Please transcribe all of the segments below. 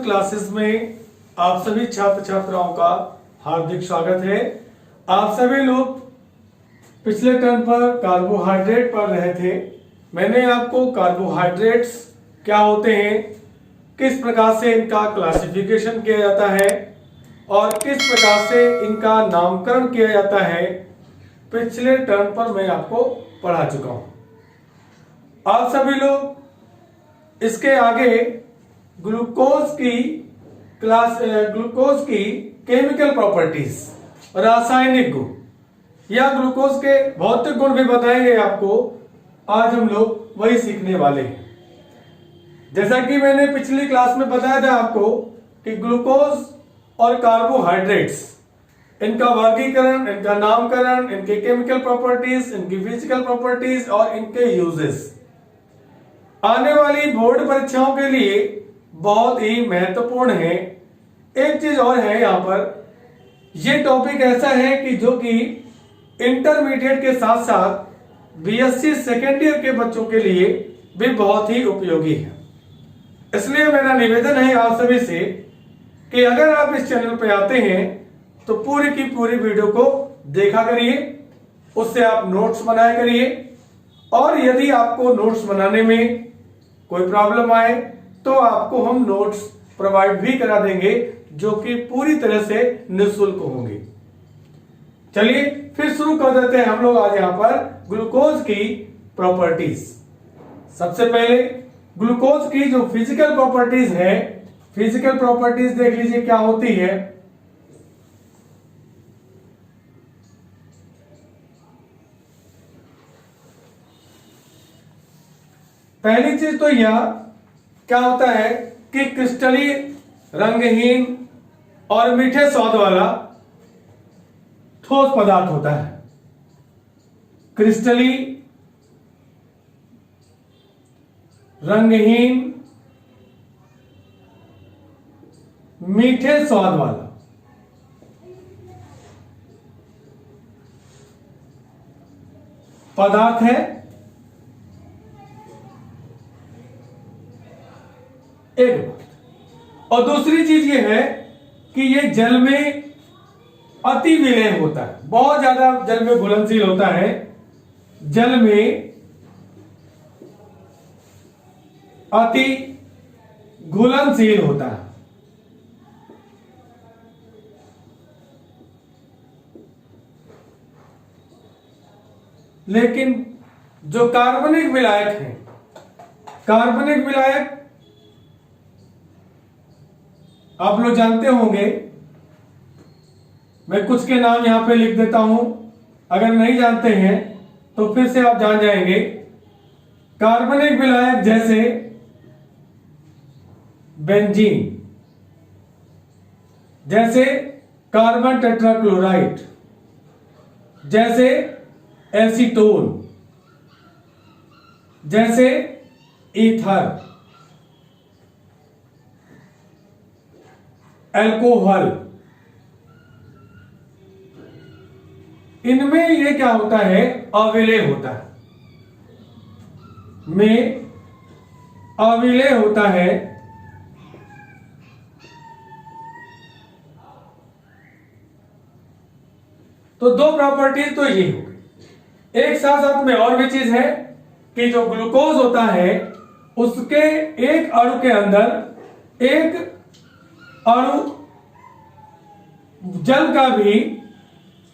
Classes में आप सभी छात्र छात्राओं का हार्दिक स्वागत है। आप सभी लोग पिछले टर्म पर कार्बोहाइड्रेट पढ़ रहे थे। मैंने आपको कार्बोहाइड्रेट्स क्या होते हैं, किस प्रकार से इनका क्लासिफिकेशन किया जाता है और किस प्रकार से इनका नामकरण किया जाता है, पिछले टर्म पर मैं आपको पढ़ा चुका हूं। आप सभी लोग इसके आगे ग्लूकोज की केमिकल प्रॉपर्टीज, रासायनिक गुण या ग्लूकोज के भौतिक गुण भी बताएंगे आपको। आज हम लोग वही सीखने वाले हैं। जैसा कि मैंने पिछली क्लास में बताया था आपको कि ग्लूकोज और कार्बोहाइड्रेट्स, इनका वर्गीकरण, इनका नामकरण, इनके केमिकल प्रॉपर्टीज, इनकी फिजिकल प्रॉपर्टीज और इनके यूजेस आने वाली बोर्ड परीक्षाओं के लिए बहुत ही महत्वपूर्ण है। एक चीज और है, यहां पर यह टॉपिक ऐसा है कि जो कि इंटरमीडिएट के साथ साथ बीएससी सेकेंड ईयर के बच्चों के लिए भी बहुत ही उपयोगी है। इसलिए मेरा निवेदन है आप सभी से कि अगर आप इस चैनल पर आते हैं तो पूरी की पूरी वीडियो को देखा करिए, उससे आप नोट्स बनाया करिए और यदि आपको नोट्स बनाने में कोई प्रॉब्लम आए तो आपको हम नोट्स प्रोवाइड भी करा देंगे जो कि पूरी तरह से निःशुल्क होंगे। चलिए फिर शुरू कर देते हैं हम लोग आज यहां पर ग्लूकोज की प्रॉपर्टीज। सबसे पहले ग्लूकोज की जो फिजिकल प्रॉपर्टीज है, फिजिकल प्रॉपर्टीज देख लीजिए क्या होती है। पहली चीज तो यह क्या होता है कि क्रिस्टली, रंगहीन और मीठे स्वाद वाला ठोस पदार्थ होता है। क्रिस्टली, रंगहीन, मीठे स्वाद वाला पदार्थ है। एक बात। और दूसरी चीज ये है कि ये जल में अति विलयन होता है, बहुत ज्यादा जल में घुलनशील होता है। जल में अति घुलनशील होता है। लेकिन जो कार्बनिक विलायक हैं, कार्बनिक विलायक आप लोग जानते होंगे, मैं कुछ के नाम यहां पे लिख देता हूं, अगर नहीं जानते हैं तो फिर से आप जान जाएंगे। कार्बनिक विलायक जैसे बेंजीन, जैसे कार्बन टेट्राक्लोराइड, जैसे एसीटोन, जैसे ईथर, अल्कोहल, इनमें ये क्या होता है, अविलेय होता है, में अविलेय होता है। तो दो प्रॉपर्टीज तो ये हो गई। एक साथ साथ में और भी चीज है कि जो ग्लूकोज होता है उसके एक अणु के अंदर एक अणु जल का भी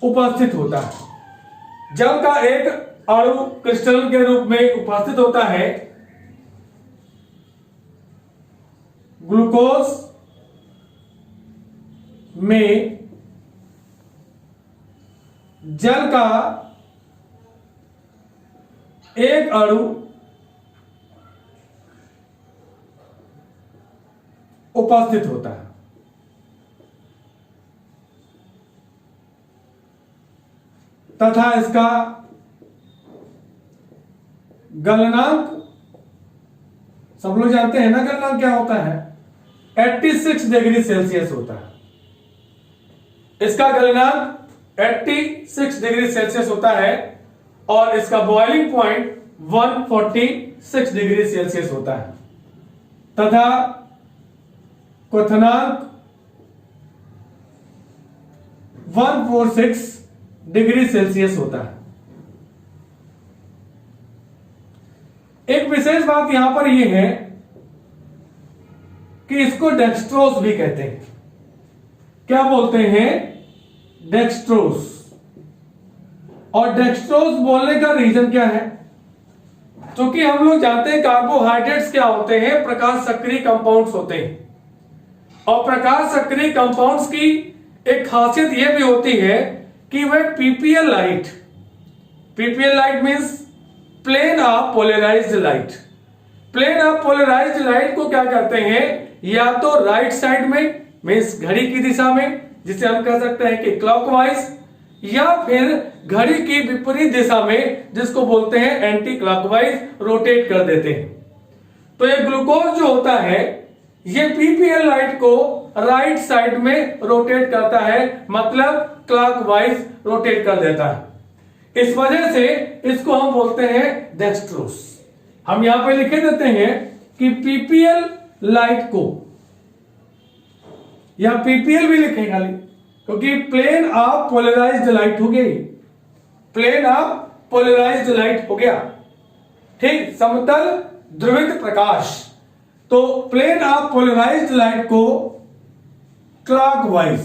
उपस्थित होता है। जल का एक अणु क्रिस्टल के रूप में उपस्थित होता है। ग्लूकोज में जल का एक अणु उपस्थित होता है तथा इसका गलनांक सब लोग जानते हैं ना, गलनांक क्या होता है, 86 डिग्री सेल्सियस होता है। इसका गलनांक 86 डिग्री सेल्सियस होता है और इसका बॉइलिंग पॉइंट 146 डिग्री सेल्सियस होता है तथा क्वथनांक 146 डिग्री सेल्सियस होता है। एक विशेष बात यहां पर यह है कि इसको डेक्सट्रोज भी कहते हैं। क्या बोलते हैं? डेक्सट्रोज। और डेक्सट्रोज बोलने का रीजन क्या है? क्योंकि हम लोग जानते हैं कार्बोहाइड्रेट्स क्या होते हैं, प्रकाश सक्रिय कंपाउंड्स होते हैं। और प्रकाश सक्रिय कंपाउंड्स की एक खासियत यह भी होती है कि वह PPL light means plane of polarised light. Plane of polarised light को क्या करते हैं? या तो राइट साइड में मींस घड़ी की दिशा में, जिसे हम कह सकते हैं कि क्लॉकवाइज, या फिर घड़ी की विपरीत दिशा में, जिसको बोलते हैं एंटी क्लॉकवाइज, रोटेट कर देते हैं। तो ये ग्लूकोज जो होता है ये पीपीएल लाइट को राइट साइड में रोटेट करता है, मतलब क्लॉकवाइज रोटेट कर देता है। इस वजह से इसको हम बोलते हैं डेक्सट्रोज। हम यहां पे लिखे देते हैं कि पीपीएल लाइट को, या पीपीएल भी लिखेगा क्योंकि प्लेन ऑफ पोलराइज्ड लाइट हो गई, प्लेन ऑफ पोलराइज्ड लाइट हो गया, ठीक, समतल ध्रुवित प्रकाश। तो प्लेन ऑफ पोलराइज्ड लाइट को क्लॉकवाइज,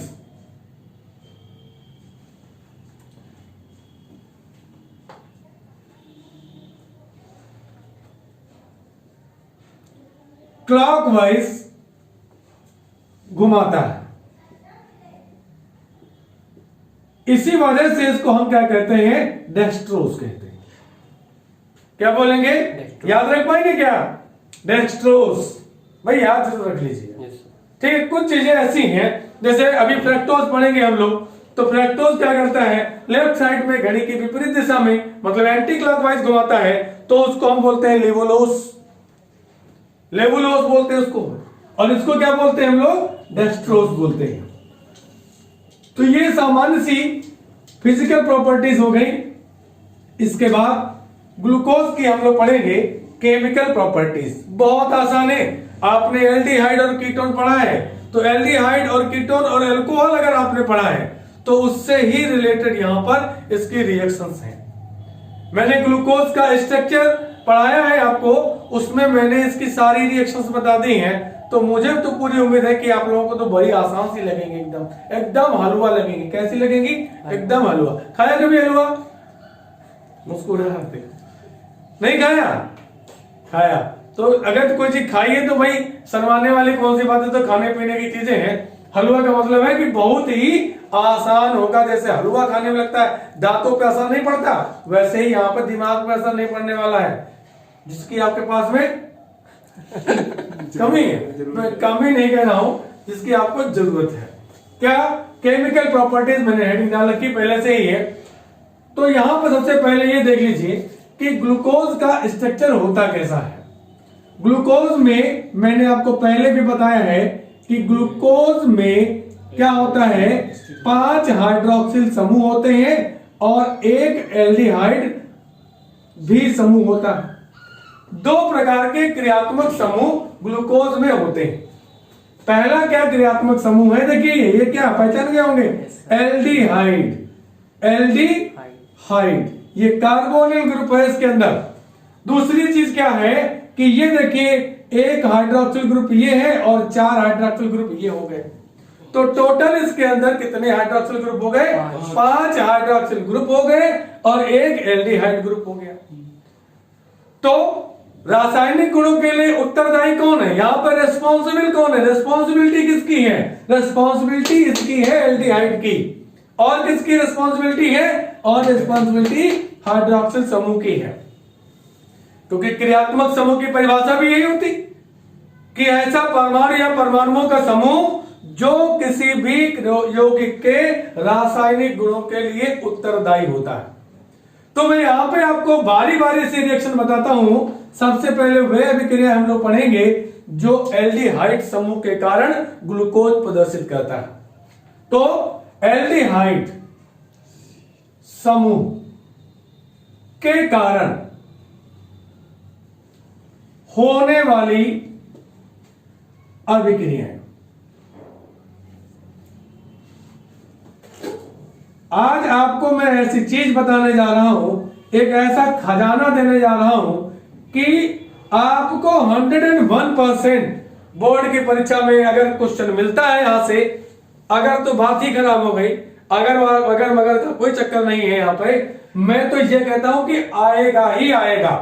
क्लॉकवाइज घुमाता है। इसी वजह से इसको हम क्या कहते हैं? डेक्सट्रोज कहते हैं। क्या बोलेंगे? याद रख पाएंगे क्या? डेक्सट्रोज। भाई याद जरूर रख लीजिए, ठीक है। कुछ चीजें ऐसी हैं, जैसे अभी फ्रक्टोज पढ़ेंगे हम लोग, तो फ्रक्टोज क्या करता है? लेफ्ट साइड में घड़ी की विपरीत दिशा में, मतलब एंटी क्लॉकवाइज घुमाता है, तो उसको हम बोलते हैं लेवोलोस। लेवोलोस बोलते हैं उसको। और इसको क्या बोलते हैं हम लोग? डेक्सट्रोज बोलते हैं। तो ये सामान्य सी फिजिकल प्रॉपर्टीज हो गई। इसके बाद ग्लूकोज की हम लोग पढ़ेंगे केमिकल प्रॉपर्टीज। बहुत आसान है। आपने एल्डिहाइड और कीटोन पढ़ा है, तो एल्डिहाइड और कीटोन और अल्कोहल अगर आपने पढ़ा है तो उससे ही रिलेटेड यहां पर इसकी रिएक्शंस हैं। मैंने ग्लूकोज का स्ट्रक्चर पढ़ाया है आपको, उसमें मैंने इसकी सारी रिएक्शंस बता दी हैं। तो मुझे तो पूरी उम्मीद है कि आप लोगों को तो बड़ी आसान सी लगेंगे, एकदम हलवा लगेंगी। कैसी लगेंगी? एकदम हलवा। खाया कभी हलवा? मुस्कुराते नहीं खाया? खाया। तो अगर कोई चीज खाई है तो भाई शर्माने वाली कौन सी बात है? तो खाने पीने की चीजें हैं। हलवा का मतलब है कि बहुत ही आसान होगा। जैसे हलवा खाने में लगता है दांतों पे असर नहीं पड़ता, वैसे ही यहाँ पर दिमाग पे असर नहीं पड़ने वाला है। जिसकी आपके पास में कमी है, मैं कमी नहीं कह रहा हूं, जिसकी आपको जरूरत है। क्या? केमिकल प्रॉपर्टीज मैंने हेडिंग डाल रखी पहले से ही है। तो यहां पर सबसे पहले ये देख लीजिए कि ग्लूकोज का स्ट्रक्चर होता कैसा है। ग्लूकोज में मैंने आपको पहले भी बताया है कि ग्लूकोज में क्या होता है? 5 हाइड्रोक्सिल समूह होते हैं और एक एल्डिहाइड भी समूह होता है। 2 प्रकार के क्रियात्मक समूह ग्लूकोज में होते हैं। पहला क्या क्रियात्मक समूह है? देखिए ये क्या पहचान गए होंगे? एल्डिहाइड। एल्डिहाइड ये कार्बोनिल ग्रुप है इसके अंदर। दूसरी चीज क्या है कि ये देखिए एक हाइड्रोक्सिल ग्रुप ये है और 4 हाइड्रोक्सिल ग्रुप ये हो गए। तो टोटल इसके अंदर कितने हाइड्रोक्सिल ग्रुप हो गए? 5 हाइड्रोक्सिल ग्रुप हो गए और एक एल्डिहाइड ग्रुप हो गया। तो रासायनिक गुणों के लिए उत्तरदायी कौन है? यहां पर रेस्पॉन्सिबल कौन है? रेस्पॉन्सिबिलिटी किसकी है? रेस्पॉन्सिबिलिटी इसकी है एल्डिहाइड की। और किसकी रेस्पॉन्सिबिलिटी है? और रेस्पॉन्सिबिलिटी हाइड्रोक्सिल समूह की है। क्योंकि क्रियात्मक समूह की परिभाषा भी यही होती कि ऐसा परमाणु या परमाणुओं का समूह जो किसी भी यौगिक के रासायनिक गुणों के लिए उत्तरदायी होता है। तो मैं यहां पे आपको बारी बारी से रिएक्शन बताता हूं। सबसे पहले वह अभिक्रिया हम लोग पढ़ेंगे जो एल्डिहाइड समूह के कारण ग्लूकोज प्रदर्शित करता है। तो एल्डिहाइड समूह के कारण होने वाली अभिक्रियाएं, आज आपको मैं ऐसी चीज बताने जा रहा हूं, एक ऐसा खजाना देने जा रहा हूं कि आपको 101% बोर्ड की परीक्षा में अगर क्वेश्चन मिलता है यहां से, अगर तो बात ही खराब हो गई, अगर मगर का कोई चक्कर नहीं है यहाँ पे। मैं तो ये कहता हूं कि आएगा ही आएगा।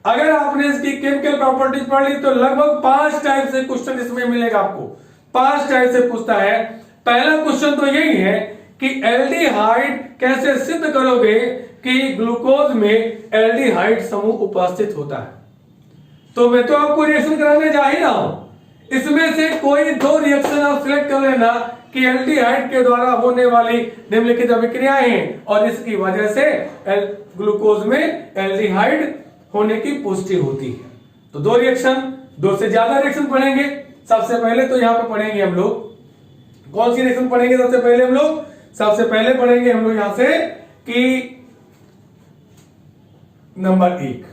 अगर आपने इसकी केमिकल प्रॉपर्टीज पढ़ ली तो लगभग 5 टाइप से क्वेश्चन इसमें मिलेगा आपको। 5 टाइप से पूछता है। पहला क्वेश्चन तो यही है कि एल्डिहाइड कैसे सिद्ध करोगे कि ग्लूकोज में एल्डिहाइड समूह उपस्थित होता है। तो मैं तो आपको रिएक्शन कराने जा ही रहा हूं, इसमें से कोई 2 रिएक्शन आप सिलेक्ट कर लेना कि एल्डिहाइड के द्वारा होने वाली निम्नलिखित अभिक्रियाएं हैं और इसकी वजह से ग्लूकोज में एल्डिहाइड होने की पुष्टि होती है। तो 2 रिएक्शन, 2 से ज्यादा रिएक्शन पढ़ेंगे। सबसे पहले तो यहां पे पढ़ेंगे हम लोग, कौन सी रिएक्शन पढ़ेंगे सबसे पहले हम लोग? सबसे पहले पढ़ेंगे हम लोग यहां से कि नंबर 1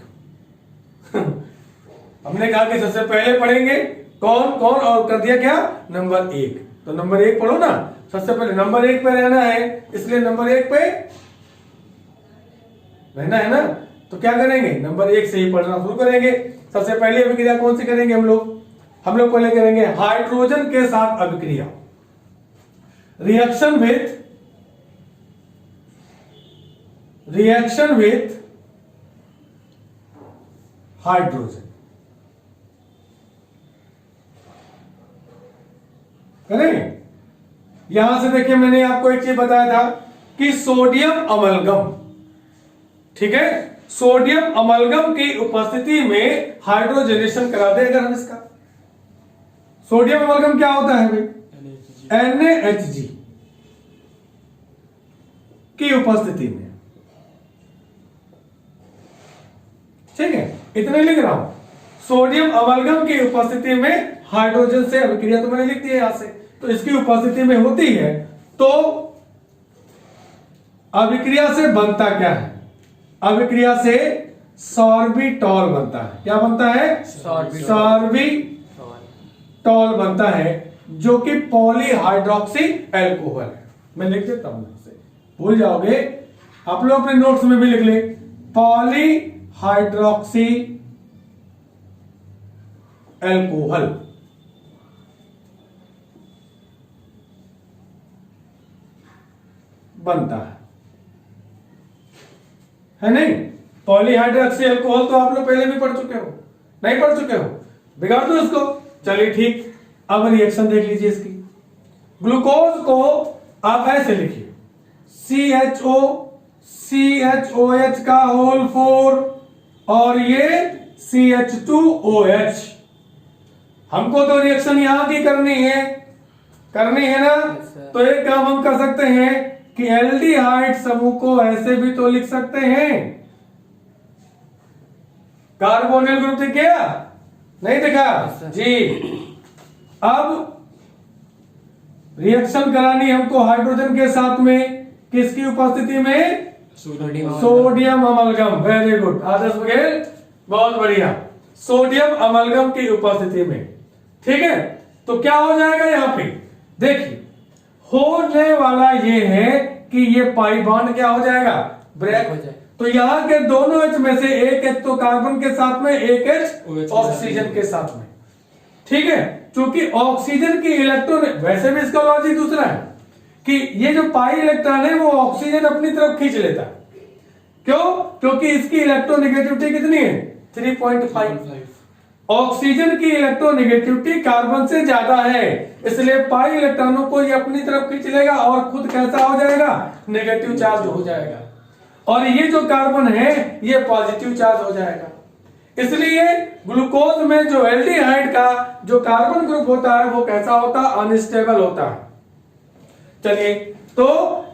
हमने कहा कि सबसे पहले पढ़ेंगे कौन कौन, और कर दिया क्या? नंबर 1। तो नंबर 1 पढ़ो ना, सबसे पहले नंबर 1 पे रहना है, इसलिए नंबर 1 पे रहना है ना। तो क्या करेंगे? नंबर 1 से ही पढ़ना शुरू करेंगे। सबसे पहले अभिक्रिया कौन सी करेंगे हम लोग? हम लोग पहले करेंगे हाइड्रोजन के साथ अभिक्रिया, रिएक्शन विथ हाइड्रोजन। करेंगे। यहां से देखिए मैंने आपको एक चीज बताया था कि सोडियम अमलगम, ठीक है, सोडियम अमलगम की उपस्थिति में हाइड्रोजनेशन करा दे अगर हम इसका। सोडियम अमलगम क्या होता है भाई? NaHG की उपस्थिति में, ठीक है, इतने लिख रहा हूं। सोडियम अमलगम की उपस्थिति में हाइड्रोजन से अभिक्रिया तो मैंने लिख दी है यहां से, तो इसकी उपस्थिति में होती है। तो अभिक्रिया से बनता क्या है? अभिक्रिया से सॉर्बिटॉल बनता है। क्या बनता है? सॉर्बिटॉल बनता है, जो कि पॉलीहाइड्रोक्सी एल्कोहल है। मैं लिख देता हूं, भूल जाओगे आप लोग, अपने नोट्स में भी लिख ले, पॉलीहाइड्रोक्सी एल्कोहल बनता है नहीं? पॉलीहाइड्रोक्सी अल्कोहल तो आप लोग पहले भी पढ़ चुके हो, नहीं पढ़ चुके हो? बिगाड़ दो इसको। चलिए ठीक, अब रिएक्शन देख लीजिए इसकी। ग्लूकोज को आप ऐसे लिखिए, CHOH का होल 4 और ये CH2OH। हमको तो रिएक्शन यहां की करनी है ना। तो एक काम हम कर सकते हैं कि एल्डिहाइड समूह को ऐसे भी तो लिख सकते हैं। कार्बोनिल ग्रुप दिख गया? नहीं दिखा जी। अब रिएक्शन करानी हमको हाइड्रोजन के साथ में, किसकी उपस्थिति में? Sodium amalgam. वेरी गुड आदर्श बघेल, बहुत बढ़िया। सोडियम अमलगम की उपस्थिति में, ठीक है। तो क्या हो जाएगा यहां पे? देखिए होने वाला ये है कि ये पाई बॉन्ड क्या हो जाएगा? ब्रेक हो जाएगा। तो यहाँ के दोनों H में से एक H तो कार्बन के साथ में, एक H ऑक्सीजन के साथ में, ठीक है। क्योंकि ऑक्सीजन की इलेक्ट्रॉन, वैसे भी इसका लॉजिक दूसरा है कि ये जो पाई इलेक्ट्रॉन है वो ऑक्सीजन अपनी तरफ खींच लेता है। क्यों? क्योंकि इसकी इलेक्ट्रोनेगेटिविटी कितनी है? 3.5। ऑक्सीजन की इलेक्ट्रोनेगेटिविटी कार्बन से ज्यादा है, इसलिए पाई इलेक्ट्रॉनों को ये अपनी तरफ खींच लेगा और खुद कैसा हो जाएगा? नेगेटिव चार्ज हो जाएगा। और ये जो कार्बन है ये पॉजिटिव चार्ज हो जाएगा। इसलिए ग्लूकोज में जो एल्डिहाइड का जो कार्बन ग्रुप होता है वो कैसा होता है? अनस्टेबल होता है। चलिए तो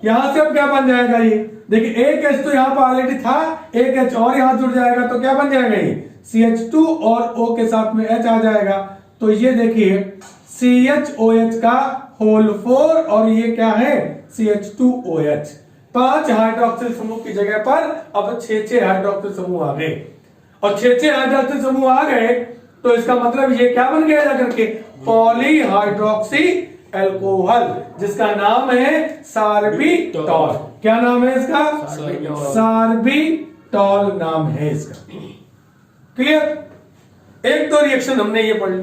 यहां से अब क्या बन जाएगा? ये देखिए एक H तो यहां पर ऑलरेडी था, एक H और यहां जुड़ जाएगा तो क्या बन जाएगा? ये CH2 और O के साथ में H आ जाएगा। तो ये देखिए CHOH का होल 4 और ये क्या है? CH2OH। 5 हाइड्रोक्सिल समूह की जगह पर अब 6 हाइड्रोक्सिल समूह आ गए। और 6 हाइड्रोक्सिल समूह आ गए तो इसका मतलब ये क्या बन गया जाकर के? पॉलीहाइड्रोक्सी अल्कोहल, जिसका नाम है सार्बिटॉल। क्या नाम है इसका? सार्बिटॉल नाम है इसका। क्लियर? एक तो रिएक्शन हमने ये पढ़ ली,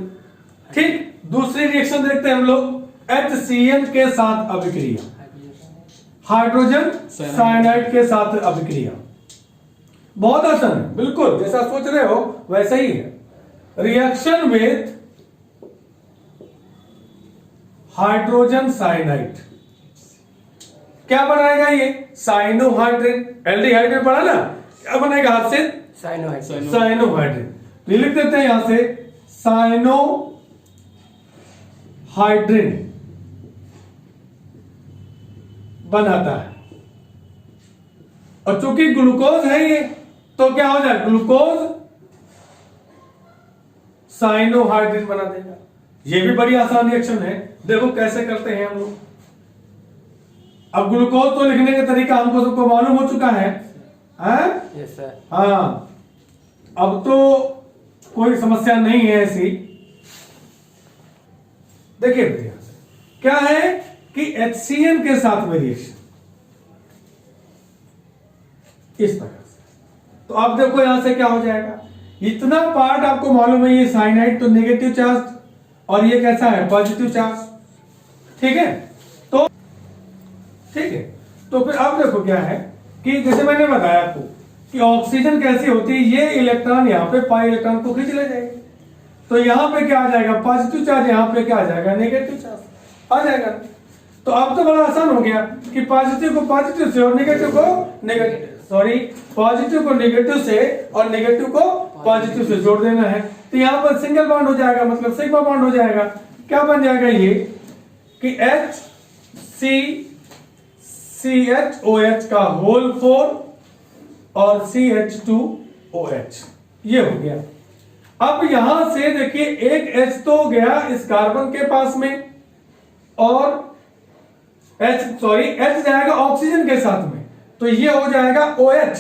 ठीक। दूसरी रिएक्शन देखते हैं हम लोग, HCl के साथ अभिक्रिया, हाइड्रोजन साइनाइड के साथ अभिक्रिया। बहुत आसान है, बिल्कुल जैसा सोच रहे हो वैसा ही है। रिएक्शन विथ हाइड्रोजन साइनाइड, क्या बनाएगा ये? साइनोहाइड्रेट। एल्डिहाइड्रेट पढ़ा ना, क्या बनाएगा हाथ से? साइनोहाइड्रेट। तो लिख देते हैं यहां से साइनोहाइड्रिन बनाता है। और चूंकि ग्लूकोज है ये, तो क्या हो जाए? ग्लूकोज साइनोहाइड्रिन बना देगा। ये भी बड़ी आसान रिएक्शन है। देखो कैसे करते हैं हम लोग। अब ग्लूकोज तो लिखने का तरीका हमको सबको मालूम हो चुका है, यस सर। हाँ, अब तो कोई समस्या नहीं है ऐसी। देखिए भैया, क्या है कि HCl के साथ में रिएक्शन इस तरह से, तो अब देखो यहां से क्या हो जाएगा। इतना पार्ट आपको मालूम है, ये साइनाइड तो नेगेटिव चार्ज और ये कैसा है? पॉजिटिव चार्ज, ठीक है। तो ठीक है, तो फिर अब देखो क्या है कि जैसे मैंने बताया आपको कि ऑक्सीजन कैसी होती है, ये इलेक्ट्रॉन यहाँ पे पाई इलेक्ट्रॉन को खींच ले जाएगी। तो यहां पे क्या आ जाएगा? पॉजिटिव चार्ज, यहां पे क्या आ जाएगा? नेगेटिव चार्ज आ जाएगा। तो अब तो बड़ा आसान हो गया कि पॉजिटिव को पॉजिटिव से और नेगेटिव को नेगेटिव, सॉरी, पॉजिटिव को नेगेटिव से और नेगेटिव को पॉजिटिव से जोड़ देना है। तो यहां पर सिंगल बॉन्ड हो जाएगा, मतलब सिग्मा बॉन्ड हो जाएगा। क्या बन जाएगा ये कि HCCHOH का होल 4 और CH2OH, ये हो गया। अब यहां से देखिए एक H तो गया इस कार्बन के पास में, और H जाएगा ऑक्सीजन के साथ में, तो ये हो जाएगा OH,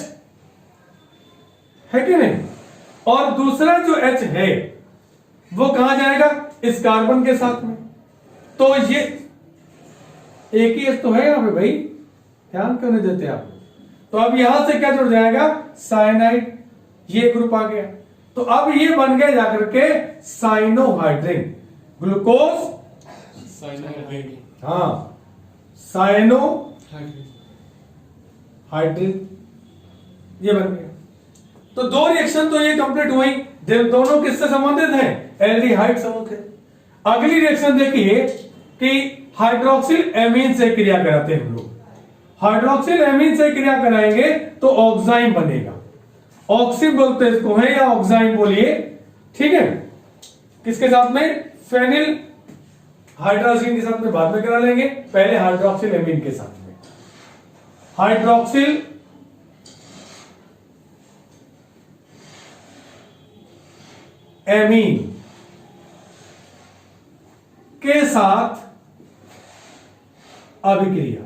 है कि नहीं? और दूसरा जो H है वो कहां जाएगा? इस कार्बन के साथ में। तो ये एक ही H तो है यहां पे भाई, ध्यान क्यों नहीं देते आप? तो अब यहां से क्या जुड़ जाएगा? साइनाइड, ये ग्रुप आ गया। तो अब ये बन गए जाकर के साइनोहाइड्रिन, ग्लूकोज हाँ साइनोहाइड्रिन, ये बन गया। तो दो रिएक्शन तो ये कंप्लीट हुई, दोनों किससे संबंधित हैं? एल्डिहाइड समूह के। अगली रिएक्शन देखिए कि हाइड्रोक्सिल एमीन से क्रिया कराते हैं हम लोग। हाइड्रोक्सिल एमीन से क्रिया कराएंगे तो ऑक्साइम बनेगा। ऑक्सिम बोलते हैं इसको, है या ऑक्साइम बोलिए, ठीक है। किसके साथ में? फेनिल हाइड्रोक्सिल के साथ में बाद में करा लेंगे, पहले हाइड्रोक्सिल एमीन के साथ में। हाइड्रोक्सिल एमीन के साथ अभिक्रिया,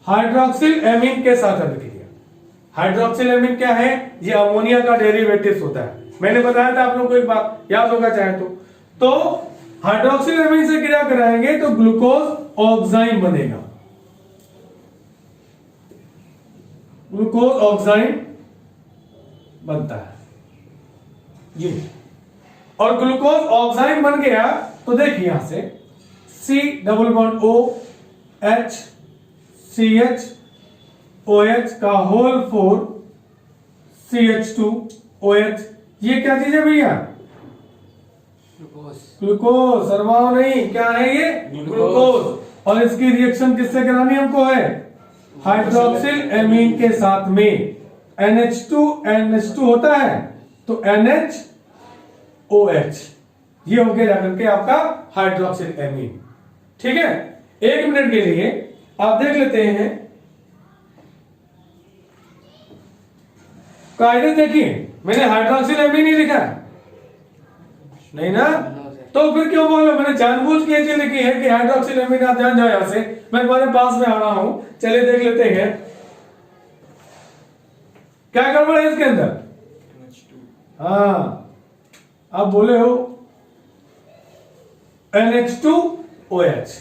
हाइड्रोक्सिल एमीन के साथ अभिक्रिया। हाइड्रोक्सिल एमीन क्या है? ये अमोनिया का डेरिवेटिव होता है। मैंने बताया था आप लोगों को, एक बात याद होगा चाहे तो हाइड्रोक्सिल एमीन से क्रिया कराएंगे तो ग्लूकोज ऑक्साइम बनेगा, ग्लूकोज ऑक्साइम बनता है ये। और ग्लूकोज ऑक्साइम बन गया तो देखिए यहां से C double bond O H CHOH का होल 4 CH2OH, ये क्या चीज है भैया? ग्लूकोज, शर्माओ नहीं, क्या है ये? ग्लूकोज। और इसकी रिएक्शन किससे करानी हमको है? हाइड्रोक्सिल एमीन के साथ में। NH2 होता है तो NHOH, ये हो गया जाकर के आपका हाइड्रोक्सिल एमीन, ठीक है। एक मिनट के लिए आप देख लेते हैं, कायदे देखिए, मैंने हाइड्रोक्सिल एमीन ही लिखा है नहीं ना, तो फिर क्यों बोलो? मैंने जानबूझ के चीज लिखी है कि हाइड्रोक्सिल एमीन। आप जान जाओ यहां से, मैं तुम्हारे पास में आ रहा हूं, चलिए देख लेते हैं क्या गड़बड़ है इसके अंदर। हाँ, आप बोले हो NH2OH,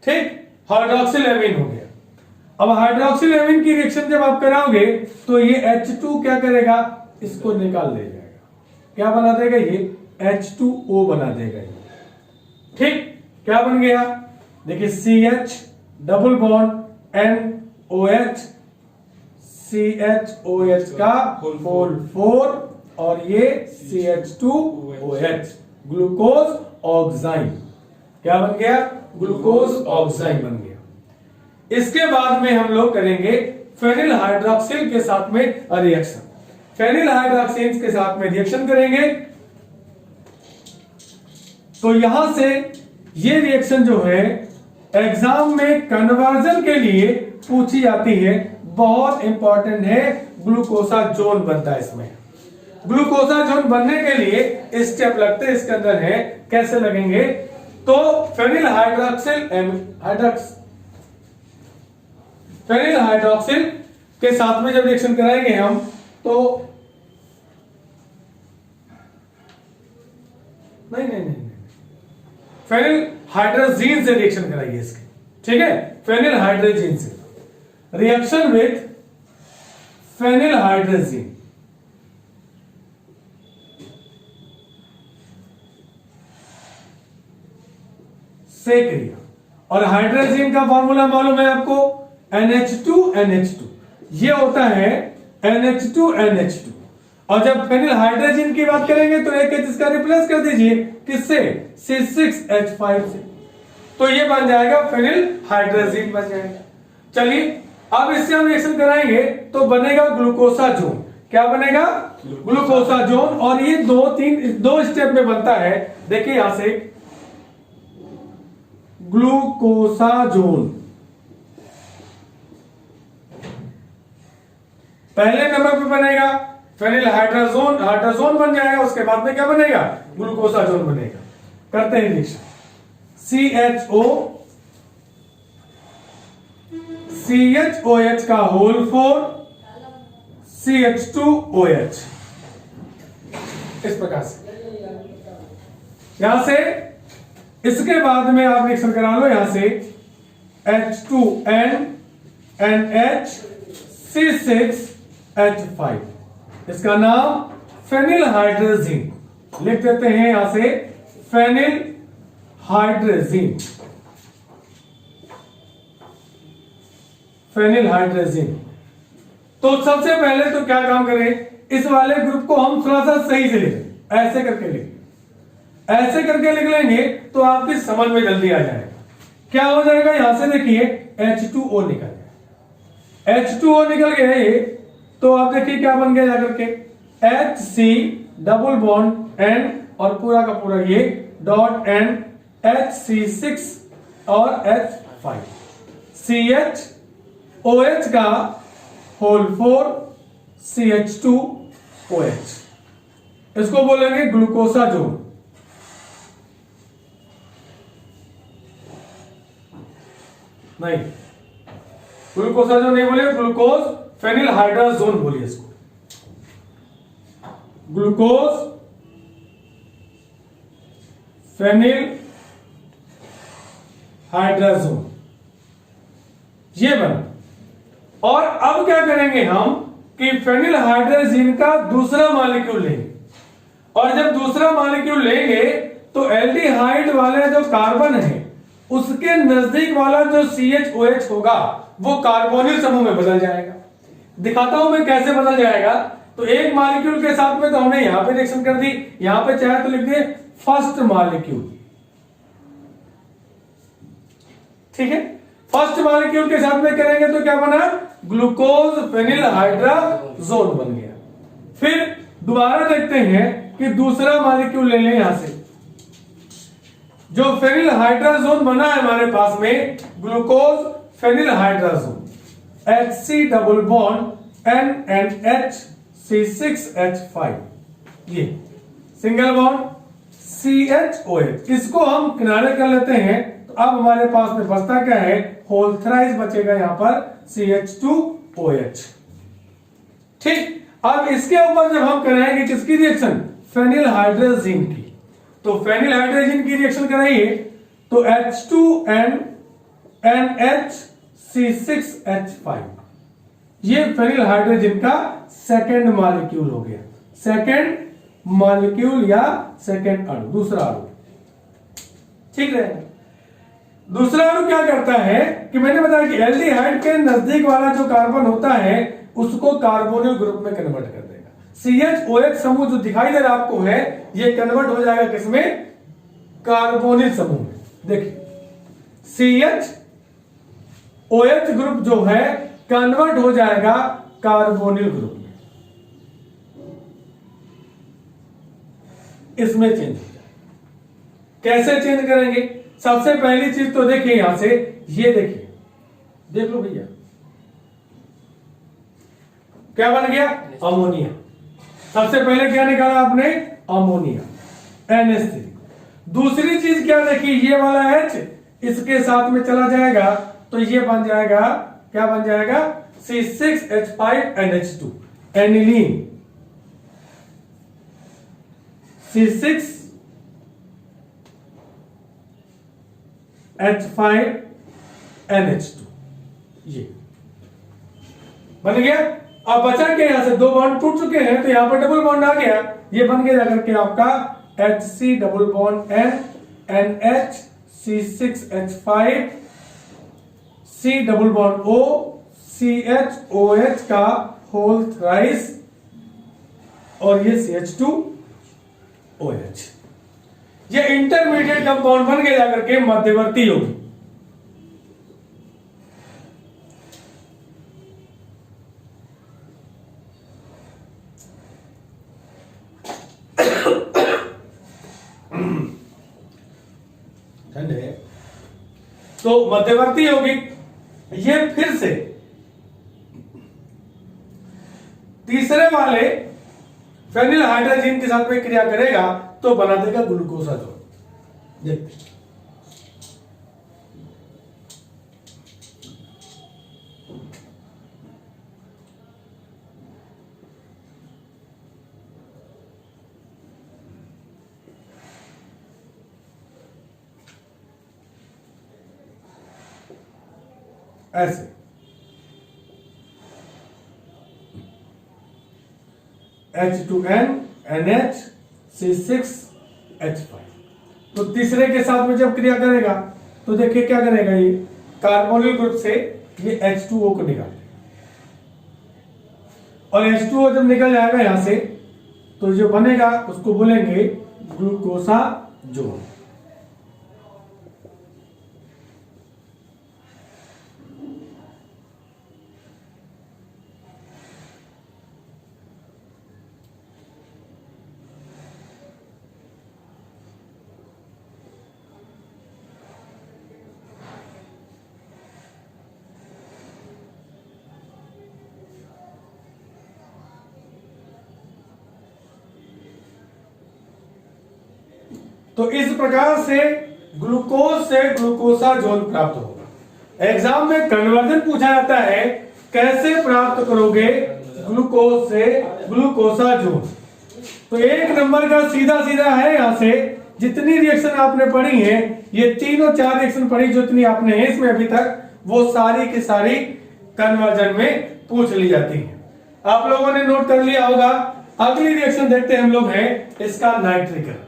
ठीक, हाइड्रोक्सिल एमीन हो गया। अब हाइड्रोक्सिल एमीन की रिएक्शन जब आप कराओगे तो ये H2 क्या करेगा, इसको निकाल दे जाएगा, क्या बना देगा, ये H2O बना देगा ये, ठीक। क्या बन गया, देखिए CH double bond NOH, CHOH का होल 4 और ये CH2OH, ग्लूकोज ऑक्साइन, क्या बन गया, ग्लूकोज ऑक्साइन बन गया। इसके बाद में हम लोग करेंगे फेनिल हाइड्रोक्सिल के साथ में रिएक्शन। फेनिल हाइड्रोक्सिल के साथ में रिएक्शन करेंगे तो यहां से ये रिएक्शन जो है एग्जाम में कन्वर्जन के लिए पूछी जाती है, बहुत इंपॉर्टेंट है। ग्लूकोसाजोन बनता है इसमें। ग्लूकोसाजोन बनने के लिए स्टेप लगते हैं, इसके अंदर है, कैसे लगेंगे, तो फेनिल हाइड्रोक्सिल के साथ में जब रिएक्शन कराएंगे हम तो नहीं, फेनिल हाइड्रोजीन से रिएक्शन कराइए इसके, ठीक है, फेनिल हाइड्रोजीन से रिएक्शन विथ फेनिल हाइड्रोजीन, से क्रिया। और हाइड्रोजीन का फॉर्मूला मालूम है आपको, NH2NH2, ये होता है NH2NH2। और जब फेनिल हाइड्रोजीन की बात करेंगे तो एक इसका रिप्लेस कर दीजिए, किससे, C6H5 से, तो ये बन जाएगा फेनिल हाइड्रोजीन बन जाएगा। चलिए अब इससे हम रिएक्शन कराएंगे तो बनेगा ग्लूकोसाजोन। क्या बनेगा, ग्लूकोसाजोन। और ये दो स्टेप में बनता है। देखिए यहां से ग्लूकोसाजोन पहले नंबर पे बनेगा, फेनिल हाइड्रोजोन बन जाएगा, उसके बाद में क्या बनेगा, ग्लूकोसाजोन बनेगा। करते हैं रिएक्शन, CHOH का होल 4 CH2OH, इस प्रकार से यहां से। इसके बाद में आप रिएक्शन करा लो यहां से H2N NH C6H5, इसका नाम फेनिल हाइड्रोजीन लिख देते हैं यहां से, फेनिल हाइड्रोजीन, फेनिल हाइड्रोजीन। तो सबसे पहले तो क्या काम करें, इस वाले ग्रुप को हम थोड़ा सा सही से लिखें, ऐसे करके लिख लेंगे तो आपकी समझ में जल्दी आ जाएगा। क्या हो जाएगा, यहां से देखिए H2O निकल गया, H2O निकल गया ये, तो आप देखिए क्या बन गया जाकर के, HC डबल बॉन्ड N और पूरा का पूरा ये डॉट N HC6 और H5, CHOH का होल 4 CH2OH, इसको बोलेंगे ग्लूकोसाजोन। नहीं, ग्लूकोसाजोन नहीं बोले, ग्लूकोज फेनिल हाइड्रोजोन बोलिए इसको, ग्लूकोज फेनिल हाइड्रोजोन, ये बना। और अब क्या करेंगे हम कि फेनिल हाइड्रोजीन का दूसरा मॉलिक्यूल लेंगे, और जब दूसरा मॉलिक्यूल लेंगे तो एल्डिहाइड वाले जो कार्बन है उसके नजदीक वाला जो CHOH होगा वो कार्बोनिल समूह में बदल जाएगा। दिखाता हूं मैं कैसे बदल जाएगा। तो एक मॉलिक्यूल के साथ में तो हमने यहां पे रिएक्शन कर दी, यहां पे चाहे तो लिख दिए फर्स्ट मॉलिक्यूल, ठीक है। फर्स्ट मॉलिक्यूल के साथ में करेंगे तो क्या बना, ग्लूकोज फेनिल हाइड्रोजोन बन गया। फिर दोबारा देखते हैं कि दूसरा मॉलिक्यूल ले लें यहां से, जो फेनिल हाइड्रोजोन बना है हमारे पास में, glucose phenyl hydrazone, HC double bond NNH C6H5, ये सिंगल बॉन्ड CHOH, इसको हम किनारे कर लेते हैं। तो अब हमारे पास में बचता क्या है, होल थ्राइस बचेगा यहां पर CH2OH, ठीक। अब इसके ऊपर जब हम कराएंगे किसकी रिएक्शन, फेनिल हाइड्रोजीन की। तो फेनिल हाइड्रोजीन की रिएक्शन कराइए तो H2N NH C6H5, ये फेनिल हाइड्रोजन का सेकेंड मॉलिक्यूल हो गया, सेकेंड मॉलिक्यूल या सेकेंड अणु, दूसरा अणु। ठीक है, दूसरा अणु क्या करता है कि मैंने बताया कि एल्डिहाइड के नजदीक वाला जो कार्बन होता है उसको कार्बोनिल ग्रुप में कन्वर्ट कर देगा। CHOH समूह जो दिखाई दे रहा आपको है, ये कन्वर्ट हो जाएगा किसमें? कार्बोनिल समूह में। देखिए CHOH ग्रुप जो है कन्वर्ट हो जाएगा कार्बोनिल ग्रुप में, इसमें चेंज हो जाएगा। कैसे चेंज करेंगे? सबसे पहली चीज तो देखिए यहां से, ये देखिए, देख लो भैया क्या बन गया? अमोनिया। सबसे पहले क्या निकाला आपने? Ammonia, NH3। दूसरी चीज क्या देखी, ये वाला H इसके साथ में चला जाएगा तो ये बन जाएगा, क्या बन जाएगा? C6H5NH2, aniline. C6H5NH2, ये बन गया। अब बचा के यहां से दो बॉन्ड टूट चुके हैं तो यहां पर डबल बॉन्ड आ गया, ये बन गया जाकर के आपका HC double bond N NH C6H5 C double bond O CHOH का होल थ्राइस और ये CH2OH, ये इंटरमीडिएट कंपाउंड बन गया जाकर के मध्यवर्ती यौगिक। तो मध्यवर्ती यौगिक ये फिर से तीसरे वाले फेनिल हाइड्रोजन के साथ में क्रिया करेगा तो बना देगा ग्लूकोसाजोल। देखते ऐसे H2N NH C6H5। तो तीसरे के साथ में जब क्रिया करेगा तो देखिए क्या करेगा, ये कार्बोनिल ग्रुप से ये H2O को निकाल देगा और H2O जब निकल जाएगा यहां से तो जो बनेगा उसको बोलेंगे ग्लूकोसाजोल। तो इस प्रकार से ग्लूकोज से ग्लूकोसाजोल प्राप्त होगा। एग्जाम में कन्वर्जन पूछा जाता है, कैसे प्राप्त करोगे ग्लूकोज से ग्लूकोसाजोल? तो एक नंबर का सीधा सीधा है, यहां से जितनी रिएक्शन आपने पढ़ी है, ये तीनों चार रिएक्शन पढ़ी जो इतनी आपने है इसमें अभी तक, वो सारी की सारी कन्वर्जन में पूछ ली जाती है। आप लोगों ने नोट कर लिया होगा। अगली रिएक्शन देखते हैं हम लोग है इसका नाइट्रीकरण।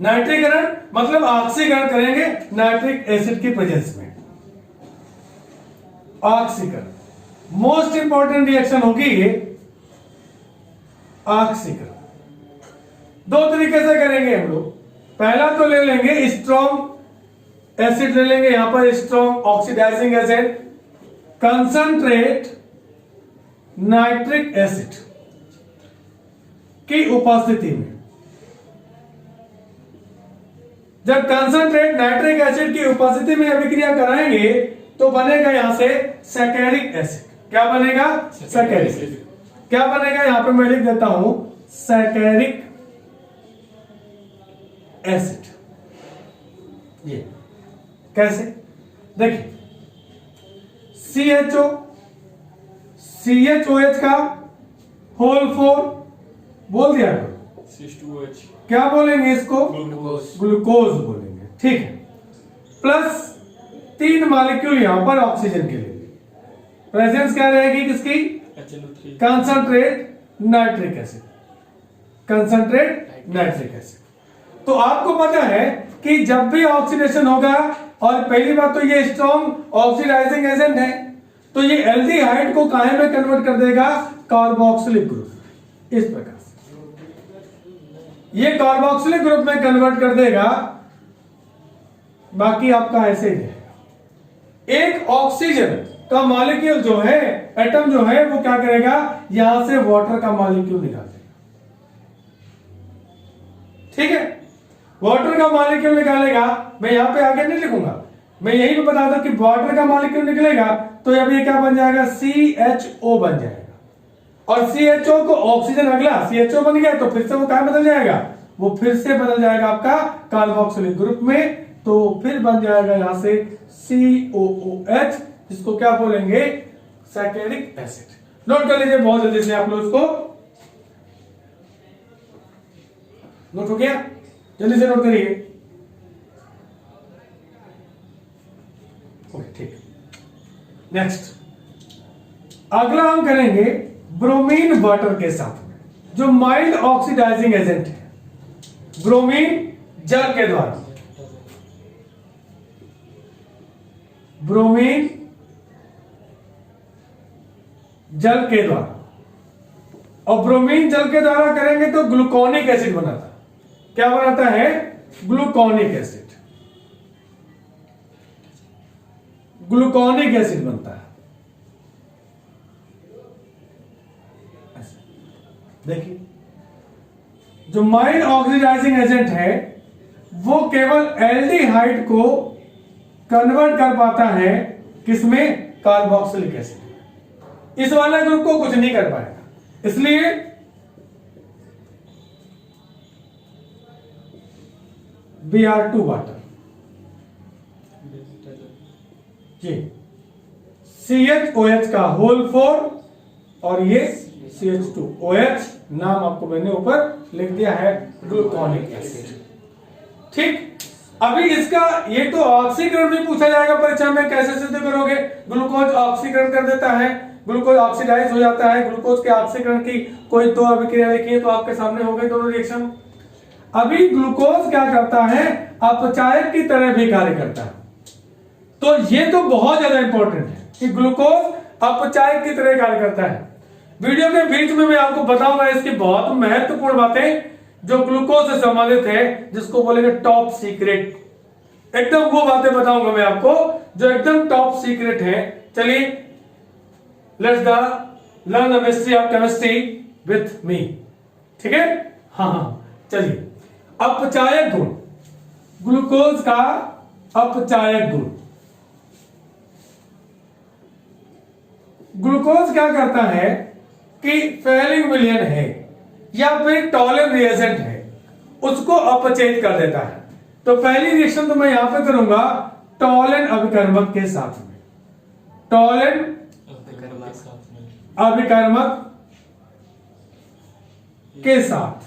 नाइट्रीकरण मतलब ऑक्सीकरण करेंगे नाइट्रिक एसिड की प्रेजेंस में। ऑक्सीकरण मोस्ट इंपॉर्टेंट रिएक्शन होगी ये ऑक्सीकरण। दो तरीके से करेंगे हम लोग। पहला तो ले लेंगे स्ट्रॉन्ग एसिड ले लेंगे, यहां पर strong oxidising acid, concentrate nitric acid की उपस्थिति में। जब कंसंट्रेट नाइट्रिक एसिड की उपस्थिति में अभिक्रिया कराएंगे तो बनेगा यहां से सैकेरिक एसिड। क्या बनेगा? सैकेरिक एसिड। क्या बनेगा? यहां पे मैं लिख देता हूं सैकेरिक एसिड। ये कैसे? देखिए CHOH का होल 4 बोल दिया करो, C2H क्या बोलेंगे इसको? ग्लूकोज ग्लूकोज बोलेंगे, ठीक है। प्लस 3 मॉलिक्यूल यहां पर ऑक्सीजन के लिए, प्रेजेंस क्या रहेगी किसकी? HNO3 concentrate nitric acid, concentrate nitric acid. तो आपको पता है कि जब भी ऑक्सीडेशन होगा, और पहली बात तो ये स्ट्रॉन्ग ऑक्सीडाइजिंग एजेंट है, तो ये एल्डिहाइड को काहे में कन्वर्ट कर देगा? कार्बोक्सिलिक ग्रुप, इस प्रकार से ये कार्बोक्सिलिक ग्रुप में कन्वर्ट कर देगा। बाकी आपका ऐसे ही है। एक ऑक्सीजन का मॉलिक्यूल जो है, एटम जो है, वो क्या करेगा? यहां से वाटर का मॉलिक्यूल निकाल देगा, ठीक है। वाटर का मॉलिक्यूल निकालेगा, मैं यहां पे आगे नहीं लिखूंगा, मैं यही पे बता दूं कि वाटर का मॉलिक्यूल निकलेगा तो अब ये क्या बन जाएगा? CHO बन जाएगा। और CHO को ऑक्सीजन, अगला CHO बन गया तो फिर से वो क्या बदल जाएगा? वो फिर से बदल जाएगा आपका कार्बोक्सिलिक ग्रुप में, तो फिर बन जाएगा यहां से COOH, जिसको क्या बोलेंगे? सैकेरिक एसिड। नोट कर लीजिए बहुत जल्दी से आप लोग इसको, नोट हो गया? जल्दी से नोट करिए। ओके, ठीक। नेक्स्ट अगला हम करेंगे ब्रोमीन वाटर के साथ में, जो माइल्ड ऑक्सीडाइजिंग एजेंट है। ब्रोमीन जल के द्वारा, ब्रोमीन जल के द्वारा, और ब्रोमीन जल के द्वारा करेंगे तो ग्लूकोनिक एसिड बनाता है। क्या बनाता है? ग्लूकोनिक एसिड, ग्लूकोनिक एसिड बनता है। देखिए, जो माइल्ड ऑक्सीडाइजिंग एजेंट है वो केवल एल्डिहाइड को कन्वर्ट कर पाता है, किसमें? Carboxylic acid. इस वाले ग्रुप को कुछ नहीं कर पाएगा, इसलिए Br2 वाटर, ये CHOH का होल 4 और ये CH2OH, नाम आपको मैंने ऊपर लिख दिया है, ग्लूकोनिक एसिड, ठीक। अभी इसका ये तो ऑक्सीकरण भी पूछा जाएगा परीक्षा में, कैसे सिद्ध करोगे? ग्लूकोज ऑक्सीकरण कर देता है, ग्लूकोज ऑक्सीडाइज हो जाता है। ग्लूकोज के ऑक्सीकरण की कोई दो अभिक्रिया लिखिए तो आपके सामने हो गए दोनों रिएक्शन। अभी ग्लूकोज क्या करता है? अपचायक की तरह भी कार्य करता है। तो ये तो बहुत ज्यादा इंपॉर्टेंट है कि ग्लूकोज अपचायक की तरह कार्य करता है। वीडियो के बीच में मैं आपको बताऊंगा इसकी बहुत महत्वपूर्ण बातें जो ग्लूकोज से संबंधित है, जिसको बोलेंगे टॉप सीक्रेट। एकदम वो बातें बताऊंगा मैं आपको जो एकदम टॉप सीक्रेट है। चलिए, let's learn the mystery of chemistry with me, ठीक है? हाँ, चलिए। अपचायक गुण, ग्लूकोज का अपचायक गुण। ग्लूकोज क्या करता है कि फेलिंग विलयन है या फिर टॉलन रिएजेंट है, उसको अपचयित कर देता है। तो पहली रिएक्शन तो मैं यहां पे करूंगा टॉलन अभिकर्मक के साथ में, टॉलन अभिकर्मक के साथ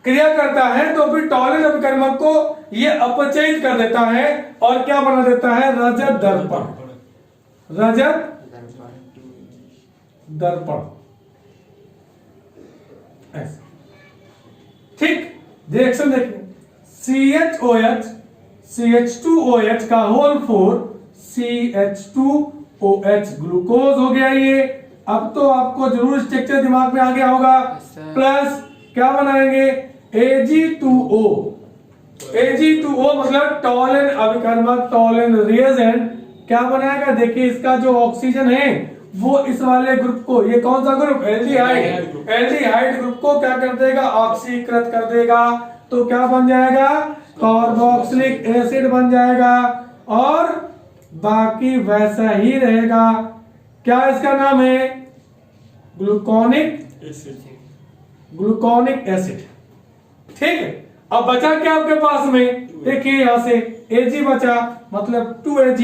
क्रिया करता है, तो फिर टॉलन अभिकर्मक को यह अपचयित कर देता है और क्या बना देता है? रजत दर्पण, रजत दर्पण, ऐसा, ठीक। रिएक्शन देखिए, CHOH CH2OH का होल 4 CH2OH ग्लूकोज हो गया ये। अब तो आपको जरूर स्ट्रक्चर दिमाग में आ गया होगा। प्लस क्या बनाएंगे? Ag2O, Ag2O मतलब टॉलन अभिकर्मक, टॉलन रिएजेंट क्या बनाएगा? देखिए, इसका जो ऑक्सीजन है वो इस वाले ग्रुप को, ये कौन सा ग्रुप? एल्डिहाइड, एल्डिहाइड ग्रुप को क्या कर देगा? ऑक्सीकृत कर देगा। तो क्या बन जाएगा? कार्बोक्सिलिक एसिड बन जाएगा और बाकी वैसा ही रहेगा। क्या इसका नाम है? ग्लूकोनिक एसिड, ग्लूकोनिक एसिड, ठीक है। अब बचा क्या आपके पास में? देखिए यहां से Ag बचा, मतलब 2Ag,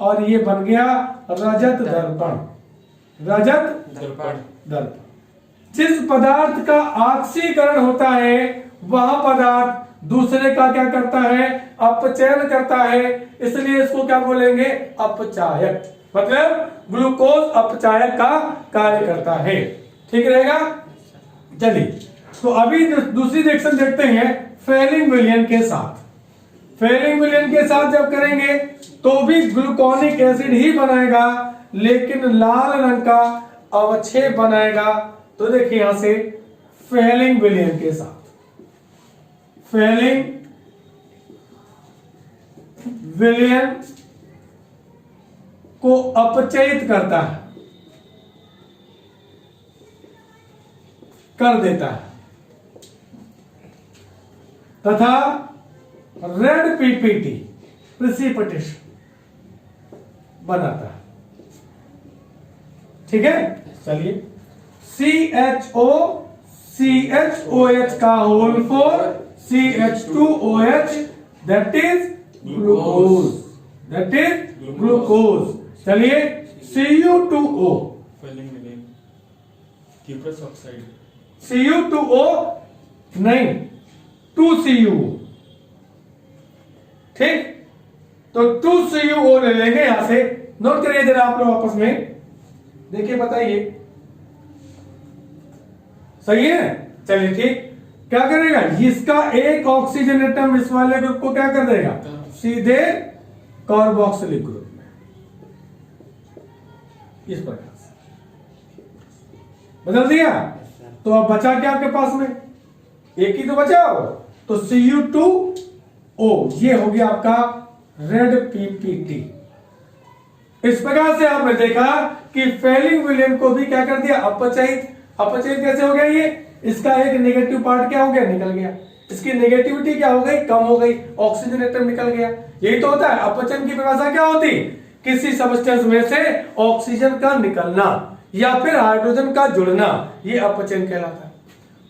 और ये बन गया रजत दर्पण, रजत दर्पण। जिस पदार्थ का ऑक्सीकरण होता है वह पदार्थ दूसरे का क्या करता है, अपचयन करता है, इसलिए इसको क्या बोलेंगे, अपचायक। मतलब ग्लूकोज अपचायक का कार्य करता है। ठीक रहेगा। चलिए तो अभी दूसरी रिएक्शन देखते हैं फेलिंग विलयन के साथ। फेलिंग विलयन के साथ जब करेंगे तो भी ग्लूकोनिक एसिड ही बनाएगा, लेकिन लाल रंग का अवक्षेप बनाएगा। तो देखिए यहां से फेलिंग विलयन के साथ, फेलिंग विलयन को अपचयित करता है, कर देता है, तथा रेड पीपीटी प्रेसिपिटेशन बनाता है। ठीक है। चलिए CHOCHOH का whole four CH2OH, that is glucose, that is glucose. चलिए Cu2O, Cu2O नहीं, 2CuO। ठीक, तो 2CuO ले लेंगे यहां से। नोट करिए जरा आप लोग आपस में, देखिए बताइए सही है। चलिए ठीक, क्या करेगा, इसका एक ऑक्सीजन एटम इस वाले ग्रुप को क्या कर देगा, सीधे कार्बोक्सिलिक ग्रुप में, इस प्रकार से बदल दिया। तो अब बचा क्या आपके पास में, एक ही तो बचा हो, तो Cu2O ये हो गया आपका रेड पीपीटी। इस प्रकार से आपने देखा कि फेलिंग विलयन को भी क्या कर दिया, अपचयित। अपचयित कैसे हो गया, ये इसका एक नेगेटिव पार्ट क्या हो गया, निकल गया, इसकी नेगेटिविटी क्या हो गई, कम हो गई, ऑक्सीजन एटम निकल गया। यही तो होता है अपचयन की परिभाषा क्या होती, किसी सब्सटेंस में से ऑक्सीजन का निकलना या फिर हाइड्रोजन का जुड़ना, ये अपचयन कहलाता है।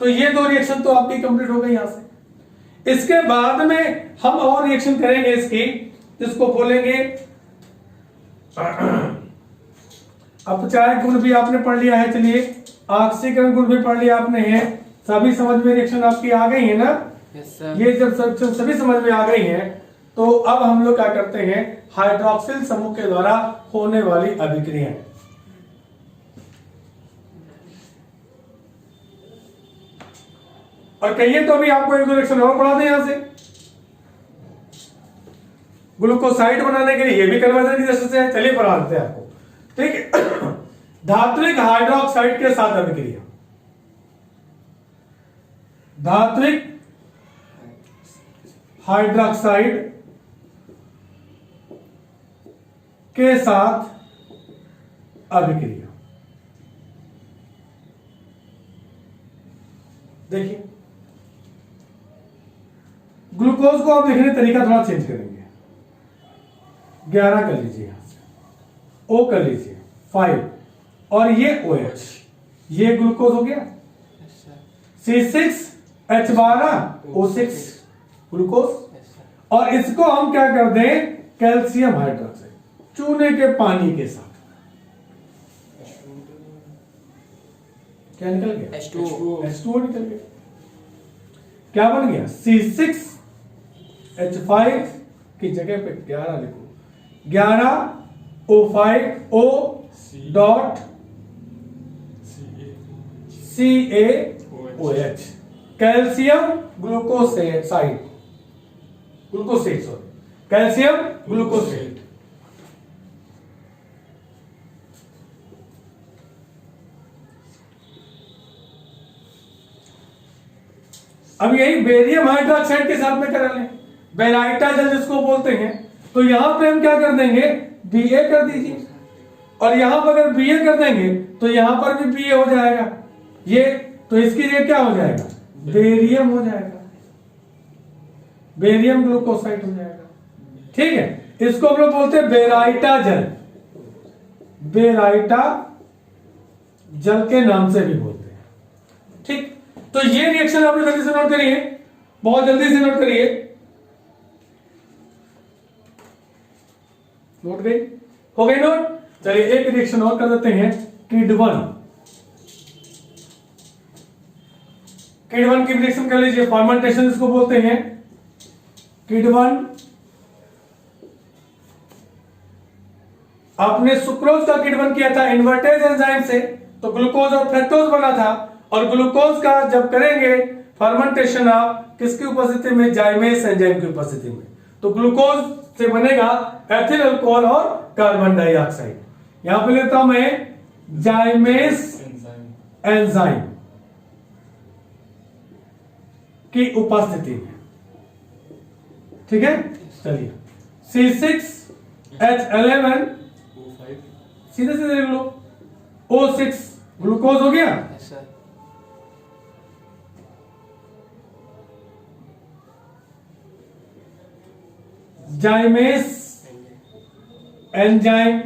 तो ये दो रिएक्शन तो आपकी कंप्लीट हो गई यहां से। इसके बाद में हम और रिएक्शन करेंगे इसकी, जिसको बोलेंगे अपचायक गुण भी आपने पढ़ लिया है। चलिए ऑक्सीकरण गुण भी पढ़ लिया आपने है। सभी समझ में रिएक्शन आपकी आ गई है ना। Yes sir. ये जब सभी समझ में आ गई हैं, तो अब हम लोग क्या करते हैं, हाइड्रोक्सिल समूह के द्वारा होने वाली अभिक्रिया। और कहिए तो अभी आपको एक दो रिएक्शन और पढ़ा दें यहां से। ग्लूकोसाइड बनाने के लिए ये भी कन्वर्जन की दृष्टि से है। चलिए पढ़ा देते हैं आपको। ठीक है। धात्विक हाइड्रोक्साइड के साथ अभिक्रिया, धात्विक हाइड्रोक्साइड के साथ अभिक्रिया। देखिए ग्लूकोज को आप लिखने का तरीका थोड़ा चेंज करेंगे। 11 कर लीजिए, यहां से O कर लीजिए 5, और ये OH, ये ग्लूकोज हो गया। C6H12O6 ग्लूकोज, और इसको हम क्या कर दें, कैल्शियम हाइड्रोक्साइड चूने के पानी के साथ। क्या निकल गया, H2O निकल गया। क्या बन गया, C6H5 की जगह पे 11 लिखो, 11O5O dot CaOH, calcium glucosate, sorry calcium glucosate. अब यही बेरियम हाइड्रोक्साइड के साथ में करा लें, बेराइटा जल जिसको बोलते हैं। तो यहां पे हम क्या कर देंगे, Ba कर दीजिए, और यहां पर अगर Ba कर देंगे तो यहां पर भी Ba हो जाएगा ये, तो इसकी जगह क्या हो जाएगा, बेरियम हो जाएगा, बेरियम ग्लूकोसाइड हो जाएगा। ठीक है, इसको हम लोग बोलते हैं बेराइटा जल, बेराइटा जल के नाम से भी बोलते हैं। ठीक, तो ये रिएक्शन आपने जल्दी से नोट करिए, बहुत जल्दी से नोट करिए। नोट गई, हो गई नोट। चलिए एक रिएक्शन और कर देते हैं, किड 1। किड 1 की रिएक्शन कर लीजिए, फर्मेंटेशन इसको बोलते हैं। किड 1 आपने सुक्रोज का किड 1 किया था इन्वर्टेज एंजाइम से, तो ग्लूकोज और फ्रक्टोज बना था, और ग्लूकोज का जब करेंगे फर्मेंटेशन आप किसकी उपस्थिति में, जाइमेस एंजाइम की उपस्थिति में, तो ग्लूकोज से बनेगा एथिल अल्कोहल और कार्बन डाइऑक्साइड। यहां पे लेता हूं मैं जाइमेस एंजाइम की उपस्थिति में, ठीक है। चलिए C6H11 सीधे सीधे लिख लो, O6 ग्लूकोज हो गया, यस सर। जाइमेस एंजाइम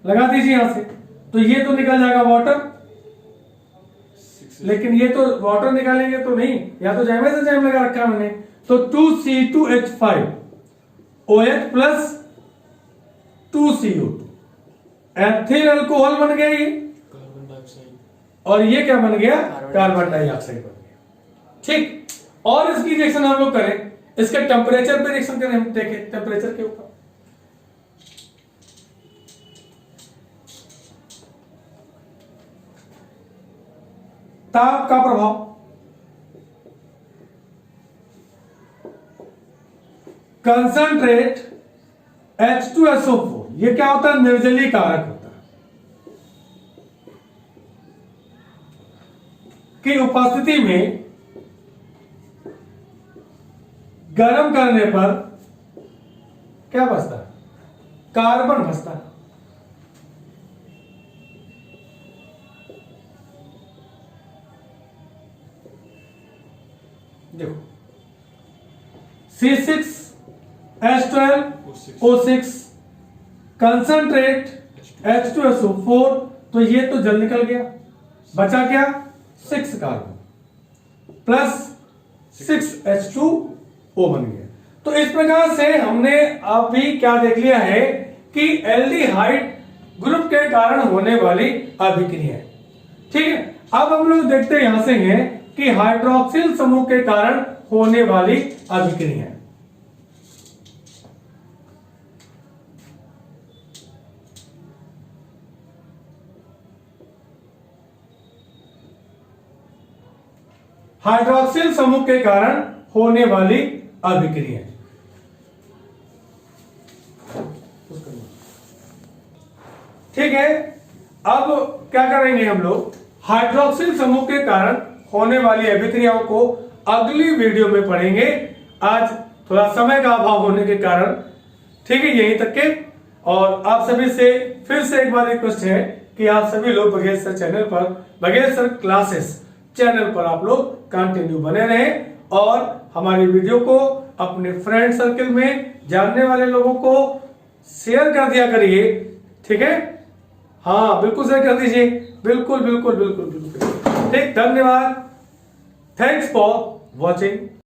लगा दीजिए यहां से, तो ये तो निकल जाएगा वाटर, लेकिन ये तो वाटर निकालेंगे तो नहीं, या तो जाइमेस एंजाइम लगा रखा है मैंने, तो 2C2H5 OH plus 2CO2 ethyl alcohol बन गया ये, कार्बन डाइऑक्साइड, और ये क्या बन गया, कार्बन डाइऑक्साइड बन गया, ठीक। और इसकी रिएक्शन हम लोग करें, इसके टेम्परेचर पे रिएक्शन करें, हम देखें टेम्परेचर के ऊपर। ताप का प्रभाव, कंसंट्रेट H2SO4, ये क्या होता है, निर्जलीकारक होता है, की उपस्थिति में गर्म करने पर क्या बचता है, कार्बन बचता है। देखो C6H12O6 कंसंट्रेट H2SO4, तो ये तो जल निकल गया, बचा क्या, 6 कार्बन प्लस 6H2O बन गया। तो इस प्रकार से हमने अभी क्या देख लिया है कि एल्डिहाइड ग्रुप के कारण होने वाली अभिक्रिया, ठीक है। अब हम लोग देखते हैं यहां से हैं कि हाइड्रोक्सिल समूह के कारण होने वाली अभिक्रिया। हाइड्रोक्सिल समूह के कारण होने वाली अभिक्रिया, ठीक है। अब क्या करेंगे हम लोग, हाइड्रोक्सिल समूह के कारण होने वाली अभिक्रियाओं को अगली वीडियो में पढ़ेंगे। आज थोड़ा समय का अभाव होने के कारण, ठीक है, यहीं तक के। और आप सभी से फिर से एक बार रिक्वेस्ट है कि आप सभी लोग बघेल सर चैनल पर, बघेल सर क्लासेस चैनल पर आप लोग कंटिन्यू बने रहें, और हमारी वीडियो को अपने फ्रेंड सर्कल में जानने वाले लोगों को शेयर कर दिया करिए, ठीक है। हाँ बिल्कुल शेयर कर दीजिए, बिल्कुल बिल्कुल बिल्कुल बिल्कुल, ठीक। धन्यवाद, थैंक्स फॉर वॉचिंग।